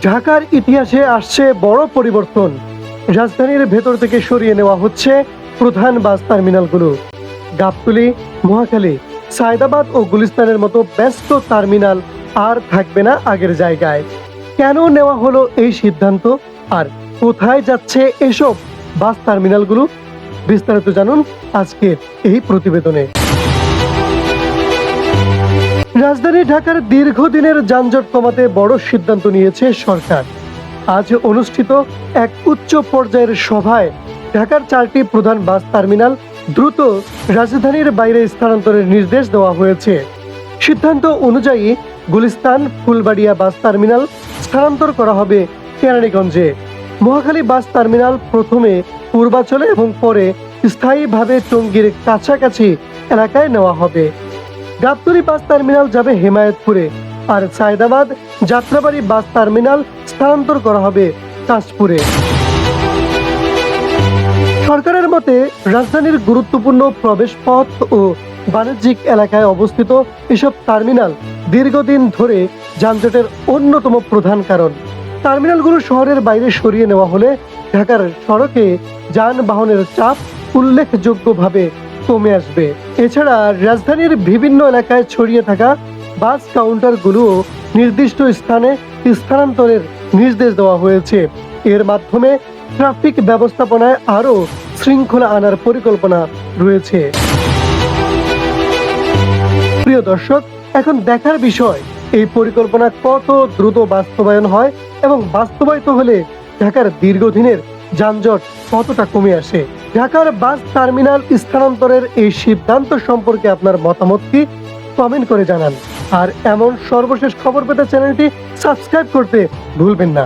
ঢাকার ইতিহাসে আসছে বড় পরিবর্তন। রাজধানীর ভেতর থেকে সরিয়ে নেওয়া হচ্ছে প্রধান বাস টার্মিনালগুলো। গাবতলী, মহাখালী, সায়দাবাদ ও গুলিস্তানের মতো ব্যস্ত টার্মিনাল আর থাকবে না আগের জায়গায়। কেন নেওয়া হলো এই সিদ্ধান্ত, আর কোথায় যাচ্ছে এসব বাস টার্মিনালগুলো, বিস্তারিত জানুন আজকের এই প্রতিবেদনে। রাজধানী ঢাকার দীর্ঘদিনের যানজট কমাতে বড় সিদ্ধান্ত নিয়েছে সরকার। আজ অনুষ্ঠিত এক উচ্চ পর্যায়ের সভায় ঢাকার 4টি প্রধান বাস টার্মিনাল দ্রুত রাজধানীর বাইরে স্থানান্তরের নির্দেশ দেওয়া হয়েছে। সিদ্ধান্ত অনুযায়ী গুলিস্তান, ফুলবাড়িয়া বাস টার্মিনাল স্থানান্তর করা হবে কেরানীগঞ্জে। মহাখালী বাস টার্মিনাল প্রথমে পূর্বাঞ্চলে এবং পরে স্থায়ীভাবে টঙ্গীর কাছাকাছি এলাকায় নেওয়া হবে। গাবতলী বাস টার্মিনাল যাবে হেমায়েতপুরে, আর সায়দাবাদ, যাত্রাবাড়ি বাস টার্মিনাল স্থানান্তর করা হবে তাজপুরে। সরকারের মতে রাজধানীর গুরুত্বপূর্ণ প্রবেশপথ ও বাণিজ্যিক এলাকায় অবস্থিত এসব টার্মিনাল দীর্ঘদিন ধরে যানজটের অন্যতম প্রধান কারণ। টার্মিনালগুলো শহরের বাইরে সরিয়ে নেওয়া হলে ঢাকার সড়কে যানবাহনের চাপ উল্লেখযোগ্যভাবে কমে আসবে। এছাড়া রাজধানীর বিভিন্ন এলাকায় ছড়িয়ে থাকা বাস কাউন্টারগুলোও নির্দিষ্ট স্থানে স্থানান্তরের নির্দেশ দেওয়া হয়েছে। এর মাধ্যমে ট্রাফিক ব্যবস্থাপনায় আরও শৃঙ্খলা আনার পরিকল্পনা রয়েছে। প্রিয় দর্শক, এখন দেখার বিষয় এই পরিকল্পনা কত দ্রুত বাস্তবায়ন হয় এবং বাস্তবায়িত হলে ঢাকার দীর্ঘদিনের যানজট কতটা কমে আসে। ঢাকার বাস টার্মিনাল স্থানান্তরের এই সিদ্ধান্ত সম্পর্কে আপনার মতামত কি, কমেন্ট করে জানান। আর এমন সর্বশেষ খবর পেতে চ্যানেলটি সাবস্ক্রাইব করতে ভুলবেন না।